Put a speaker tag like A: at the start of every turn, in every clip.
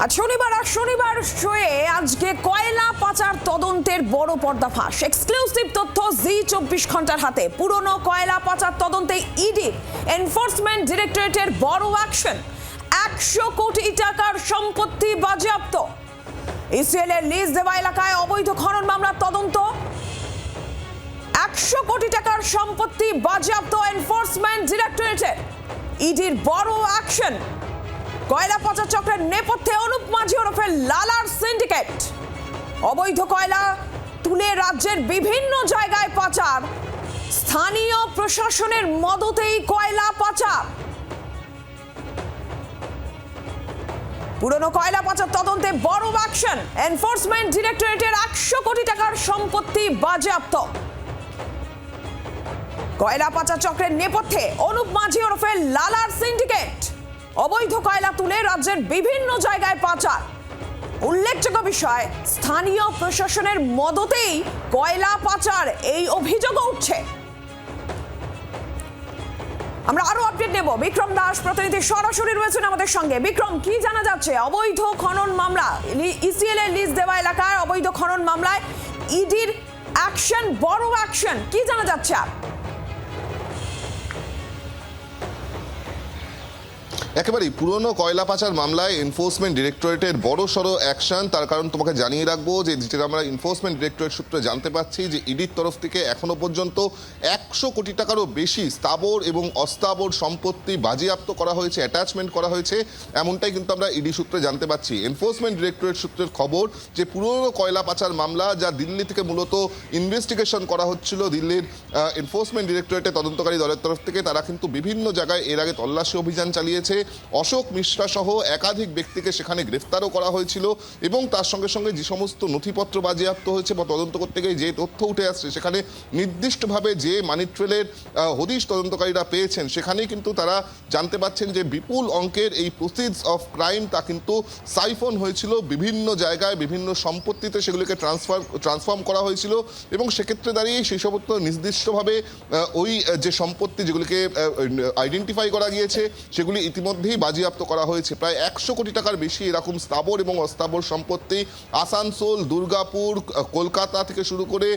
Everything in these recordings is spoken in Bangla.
A: আজ শনিবার শোয়ে আজকে কয়লা পাচার তদন্তের বড় পর্দাফাঁস। এক্সক্লুসিভ তথ্য জি24 ঘন্টার হাতে। পুরনো কয়লা পাচার তদন্তে ইডি এনফোর্সমেন্ট ডিরেক্টরেটের বড় অ্যাকশন। 100 কোটি টাকার সম্পত্তি বাজেয়াপ্ত। ইসিএল এর লিজ দেওয়া এলাকায় অবৈধ খনন মামলার তদন্ত। 100 কোটি টাকার সম্পত্তি বাজেয়াপ্ত এনফোর্সমেন্ট ডিরেক্টরেটের। ইডির বড় অ্যাকশন। কয়লা পাচার চক্রের নেপথ্যে অনুপ মাঝি ওরফে লালার সিন্ডিকেট। অবৈধ কয়লা তুলে রাজ্যের বিভিন্ন জায়গায় পাচার। স্থানীয় প্রশাসনের মদতেই কয়লা পাচার। পুরনো কয়লা পাচার তদন্তে বড় অ্যাকশন। এনফোর্সমেন্ট ডিরেক্টরেটের 100 কোটি টাকার সম্পত্তি বাজেয়াপ্ত। কয়লা পাচার চক্রের নেপথ্যে অনুপ মাঝি ওরফে লালার সিন্ডিকেট। অবৈধ কয়লা তুলে রাজ্যের বিভিন্ন জায়গায় পাচার। উল্লেখযোগ্য বিষয়, স্থানীয় প্রশাসনের মদতেই কয়লা পাচার, এই অভিযোগ উঠছে। আমরা আরো আপডেট নেব। বিক্রম দাস প্রতিনিধি সরাসরি রয়েছেন আমাদের সঙ্গে। বিক্রম, কি জানা যাচ্ছে? অবৈধ খনন মামলা, ইসিএল এর লিজ দেওয়া এলাকায় অবৈধ খনন মামলায় ইডির অ্যাকশন, বড় অ্যাকশন, কি জানা যাচ্ছে?
B: একেবারেই পুরনো কয়লা পাচার মামলায় এনফোর্সমেন্ট ডিরেক্টরেটের বড় সড়ো অ্যাকশন। তার কারণ তোমাকে জানিয়ে রাখবো যে যেটা আমরা এনফোর্সমেন্ট ডিরেক্টরেট সূত্রে জানতে পাচ্ছি যে ইডির তরফ থেকে এখনো পর্যন্ত 100 কোটি টাকারও বেশি স্থাবর এবং অস্থাবর সম্পত্তি বাজেয়াপ্ত করা হয়েছে, অ্যাটাচমেন্ট করা হয়েছে, এমনটাই কিন্তু আমরা ইডি সূত্রে জানতে পাচ্ছি। এনফোর্সমেন্ট ডিরেক্টরেট সূত্রের খবর যে পুরনো কয়লা পাচার মামলা যা দিল্লি থেকে মূলত ইনভেস্টিগেশন করা হচ্ছিল, দিল্লির এনফোর্সমেন্ট ডিরেক্টরেটের তদন্তকারী দলের তরফ থেকে তারা কিন্তু বিভিন্ন জায়গায় এর আগে তল্লাশি অভিযান চালিয়েছে। অশোক মিশ্রা সহ একাধিক ব্যক্তিকে সেখানে গ্রেফতারও করা হয়েছিল এবং তার সঙ্গে সঙ্গে যে সমস্ত নথিপত্র বাজেয়াপ্ত হয়েছে বা তদন্ত করতে গিয়ে যে তথ্য উঠে আসছে সেখানে নির্দিষ্টভাবে যে মানি ট্রেলের হদিশ তদন্তকারীরা পেয়েছেন সেখানেই কিন্তু তারা জানতে পারছেন যে বিপুল অঙ্কের এই প্রসিডস অফ ক্রাইম তা কিন্তু সাইফন হয়েছিল বিভিন্ন জায়গায়, বিভিন্ন সম্পত্তিতে সেগুলিকে ট্রান্সফর্ম করা হয়েছিল এবং সেক্ষেত্রে দাঁড়িয়ে সেই সমস্ত নির্দিষ্টভাবে ওই যে সম্পত্তি যেগুলিকে আইডেন্টিফাই করা গিয়েছে সেগুলি ইতিমধ্যেই বাজেয়াপ্ত করা হয়েছে। প্রায় 100 কোটি টাকার বেশি এরকম স্থাবর এবং অস্থাবর সম্পত্তি আসানসোল, দুর্গাপুর, কলকাতা থেকে শুরু করে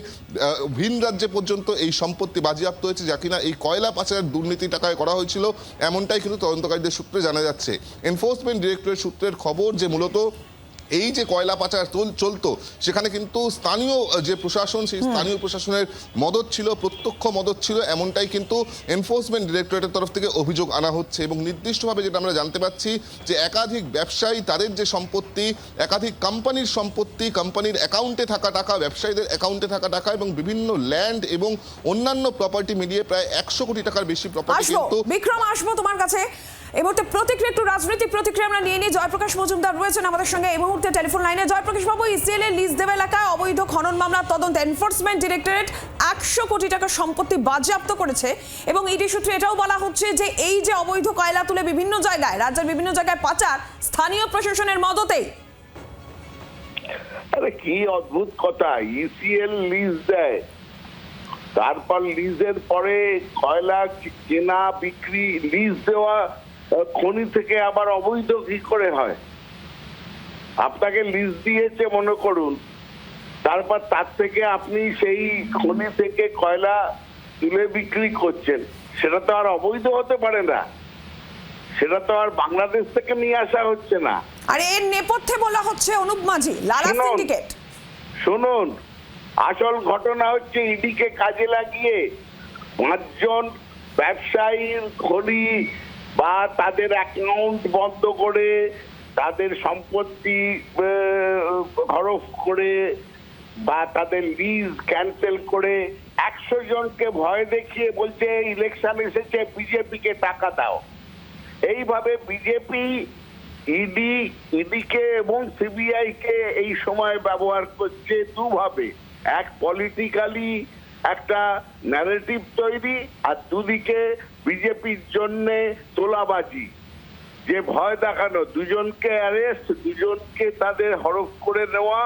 B: ভিন রাজ্যে পর্যন্ত এই সম্পত্তি বাজেয়াপ্ত হয়েছে, যা কিনা এই কয়লা পাচারের দুর্নীতি টাকায় করা হয়েছিল, এমনটাই কিন্তু তদন্তকারীদের সূত্রে জানা যাচ্ছে। এনফোর্সমেন্ট ডিরেক্টরেট সূত্রের খবর যে মূলত এই যে কয়লা পাচার চলতো সেখানে কিন্তু স্থানীয় যে প্রশাসন, সেই স্থানীয় প্রশাসনের মদত ছিল, প্রত্যক্ষ মদত ছিল, এমনটাই কিন্তু এনফোর্সমেন্ট ডিরেক্টরেটের তরফ থেকে অভিযোগ আনা হচ্ছে। এবং নির্দিষ্টভাবে যেটা আমরা জানতে পাচ্ছি যে একাধিক ব্যবসায়ী, তাদের যে সম্পত্তি, একাধিক কোম্পানির সম্পত্তি, কোম্পানির অ্যাকাউন্টে থাকা টাকা, ব্যবসায়ীদের অ্যাকাউন্টে থাকা টাকা এবং বিভিন্ন ল্যান্ড এবং অন্যান্য প্রপার্টি মিলিয়ে প্রায় 100 কোটি টাকার বেশি প্রপার্টি কিন্তু।
A: বিক্রম, আসবো তোমার কাছে। এই মুহূর্তে প্রতিক্রিয়া, একটু রাজনৈতিক প্রতিক্রিয়া আমরা নিয়ে নিই। জয়প্রকাশ মজুমদার রয়েছেন আমাদের সঙ্গে এই মুহূর্তে টেলিফোন লাইনে। জয়প্রকাশ বাবু, ইসিএল এর লিজ দেওয়া এলাকায় অবৈধ খনন মামলার তদন্ত এনফোর্সমেন্ট ডিরেক্টরেট 100 কোটি টাকার সম্পত্তি বাজেয়াপ্ত করেছে এবং ইডি সূত্রে এটাও বলা হচ্ছে যে এই যে অবৈধ কয়লা তুলে বিভিন্ন জায়গায়, রাজ্যের বিভিন্ন জায়গায় পাচার, স্থানীয় প্রশাসনের মদতেই।
C: আরে কি অদ্ভুত কথা! ইসিএল লিজ দেয়, তারপর লিজের পরে কয়লা কেনা বিক্রি, লিজ দেওয়া খনি থেকে আবার অবৈধ কি করে হয়? আপনাকে লিজ দিয়েছে মনে করুন, তারপর তার থেকে আপনি সেই খনি থেকে কয়লা তুলে বিক্রি করছেন, সেটা তো আর অবৈধ হতে পারে না, সেটা তো আর বাংলাদেশ থেকে নিয়ে আসা হচ্ছে না।
A: আর এর নেপথ্যে বলা হচ্ছে অনুপ মাঝি, লালা সিন্ডিকেট।
C: শুনুন, আসল ঘটনা হচ্ছে ইডিকে কাজে লাগিয়ে 5 জন ব্যবসায়ীর খনি বা তাদের অ্যাকাউন্ট বন্ধ করে, তাদের সম্পত্তি হরফ করে বা তাদের লিজ ক্যান্সেল করে 100 জনকে ভয় দেখিয়ে বলছে ইলেকশন এসেছে, বিজেপিকে টাকা দাও। এইভাবে বিজেপি ইডিকে এবং সিবিআই কে এই সময় ব্যবহার করছে দুভাবে। এক, পলিটিক্যালি একটা ন্যারেটিভ তৈরি, আর দুদিকে বিজেপির জন্য তোলাবাজি, যে ভয় দেখানো, দুজনকে অ্যারেস্ট, দুজনকে তাদের হরফ করে নেওয়া,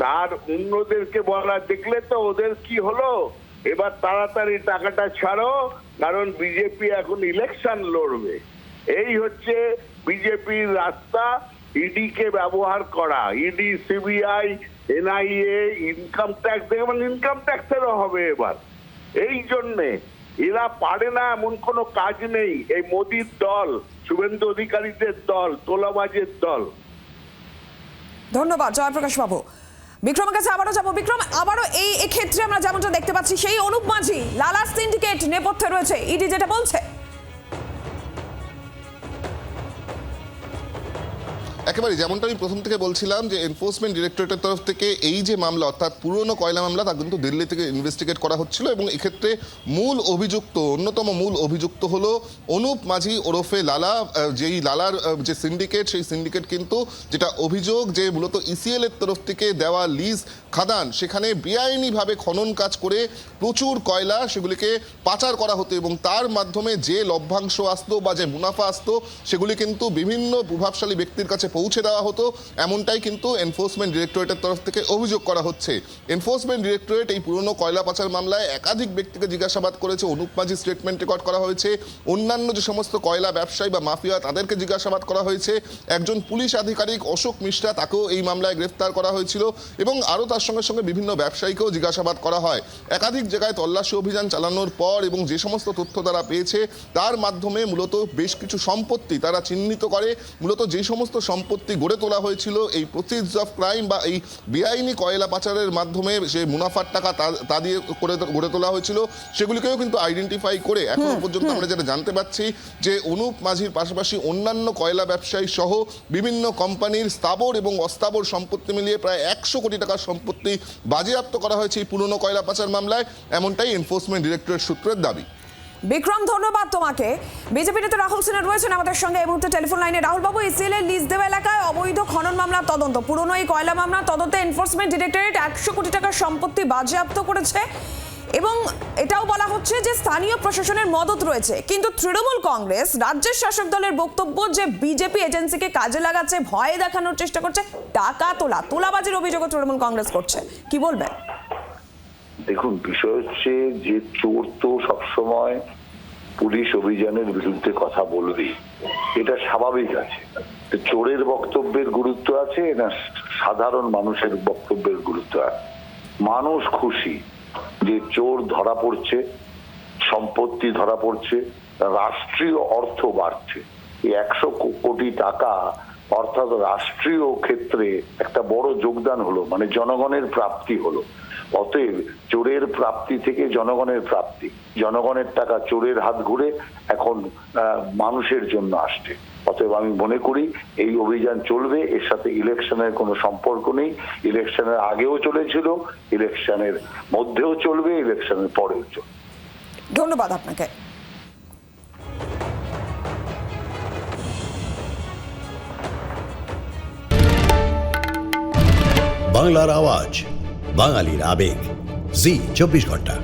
C: তার অন্যদেরকে বলা দেখলে তো ওদের কি হলো, এবার তাড়াতাড়ি টাকাটা ছাড়ো, কারণ বিজেপি এখন ইলেকশন লড়বে। এই হচ্ছে বিজেপির রাস্তা। ইডি কে ব্যবহার করা, ED, CBI, NIA, income tax, দেখবেন ইনকাম ট্যাক্সেরও হবে এবার। এই জন্যে এরা পারে না এমন কোনো কাজ নেই। এই মোদির দল, শুভেন্দু অধিকারীদের দল, তোলাবাজের দল।
A: ধন্যবাদ জয়প্রকাশ বাবু। বিক্রমের কাছে আবারও যাবো। বিক্রম, আবারও এই ক্ষেত্রে আমরা যেমনটা দেখতে পাচ্ছি, সেই অনুপ মাঝি লালা সিন্ডিকেট নেপথ্যে রয়েছে, ইডি যেটা বলছে।
B: একেবারে যেমনটা আমি প্রথম থেকে বলছিলাম যে এনফোর্সমেন্ট ডিরেক্টরেটের তরফ থেকে এই যে মামলা, অর্থাৎ পুরনো কয়লা মামলা, তা কিন্তু দিল্লি থেকে ইনভেস্টিগেট করা হচ্ছিল এবং এক্ষেত্রে অন্যতম মূল অভিযুক্ত হলো অনুপ মাঝি ওরফে লালা। যেই লালার যে সিন্ডিকেট, সেই সিন্ডিকেট কিন্তু যেটা অভিযোগ যে মূলত ইসিএল এর তরফ থেকে দেওয়া লিজ খাদান, সেখানে বেআইনিভাবে খনন কাজ করে প্রচুর কয়লা সেগুলিকে পাচার করা হতো এবং তার মাধ্যমে যে লভ্যাংশ আসতো বা যে মুনাফা আসতো সেগুলি কিন্তু বিভিন্ন প্রভাবশালী ব্যক্তির কাছে পৌঁছে দেওয়া হতো। এমনটাই কিন্তু এনফোর্সমেন্ট ডিরেক্টরেটের তরফ থেকে অভিযোগ করা হচ্ছে। এনফোর্সমেন্ট ডিরেক্টরেট এই পুরনো কয়লা পাচার মামলায় একাধিক ব্যক্তিকে জিজ্ঞাসাবাদ করেছে। অনুপ মাঝি স্টেটমেন্ট রেকর্ড করা হয়েছে। অন্যান্য যে সমস্ত কয়লা ব্যবসায়ী বা মাফিয়া, তাদেরকে জিজ্ঞাসাবাদ করা হয়েছে। একজন পুলিশ আধিকারিক অশোক মিশ্রা, তাকেও এই মামলায় গ্রেফতার করা হয়েছিল এবং আরও তার সঙ্গে সঙ্গে বিভিন্ন ব্যবসায়ীকেও জিজ্ঞাসাবাদ করা হয়। একাধিক জায়গায় তল্লাশি অভিযান চালানোর পর এবং যে সমস্ত তথ্য তারা পেয়েছে তার মাধ্যমে মূলত বেশ কিছু সম্পত্তি তারা চিহ্নিত করে। মূলত যে সমস্ত সম্পত্তি গড়ে তোলা হয়েছিল এই প্রসিডস অফ ক্রাইম বা এই বেআইনি কয়লা পাচারের মাধ্যমে যে মুনাফার টাকা তা দিয়ে গড়ে তোলা হয়েছিল, সেগুলিকেও কিন্তু আইডেন্টিফাই করে এখনো পর্যন্ত আমরা যেটা জানতে পারছি যে অনুপ মাঝির পাশাপাশি অন্যান্য কয়লা ব্যবসায়ী সহ বিভিন্ন কোম্পানির স্থাবর এবং অস্থাবর সম্পত্তি মিলিয়ে প্রায় 100 কোটি টাকার সম্পত্তি বাজেয়াপ্ত করা হয়েছে এই পুরনো কয়লা পাচার মামলায়। এমনটাই এনফোর্সমেন্ট ডিরেক্টরেট সূত্রের দাবি।
A: বিক্রম, ধন্যবাদ তোমাকে। বিজেপি নেতা রাহুল সিনহা রয়েছেন আমাদের সঙ্গে এই মুহূর্তে টেলিফোন লাইনে। রাহুল বাবু, ইসিএল এর লিজ দেওয়া এলাকায় অবৈধ খনন মামলার তদন্ত, পুরনো এই কয়লা মামলার তদন্তে এনফোর্সমেন্ট ডিরেক্টরেট 100 কোটি টাকার সম্পত্তি বাজেয়াপ্ত করেছে এবং এটাও বলা হচ্ছে যে স্থানীয় প্রশাসনের মদত রয়েছে। কিন্তু তৃণমূল কংগ্রেস রাজ্যের শাসক দলের বক্তব্য যে বিজেপি এজেন্সিকে কাজে লাগাচ্ছে, ভয় দেখানোর চেষ্টা করছে, টাকা তোলাবাজির অভিযোগও তৃণমূল কংগ্রেস করছে। কি বলবেন?
D: দেখুন, বিষয় হচ্ছে যে চোর তো সবসময় পুলিশ অভিযানের বিরুদ্ধে কথা বলবে, এটা স্বাভাবিক আছে। চোরের বক্তব্যের গুরুত্ব আছে না সাধারণ মানুষের বক্তব্যের গুরুত্ব আছে? মানুষ খুশি যে চোর ধরা পড়ছে, সম্পত্তি ধরা পড়ছে, রাষ্ট্রীয় অর্থ বাড়ছে। এই 100 কোটি টাকা অর্থাৎ রাষ্ট্রীয় ক্ষেত্রে একটা বড় যোগদান হলো, মানে জনগণের প্রাপ্তি হলো। অতএব চোরের প্রাপ্তি থেকে জনগণের প্রাপ্তি, জনগণের টাকা চোরের হাত ঘুরে এখন মানুষের জন্য আসছে। অতএব আমি মনে করি এই অভিযান চলবে, এর সাথে ইলেকশনের কোনো সম্পর্ক নেই। ইলেকশনের আগেও চলেছিল, ইলেকশনের মধ্যেও চলবে, ইলেকশনের পরেও চলবে।
A: ধন্যবাদ আপনাকে।
E: বাংলার আওয়াজ, বাঙালির আবেগ, জি 24 ঘন্টা।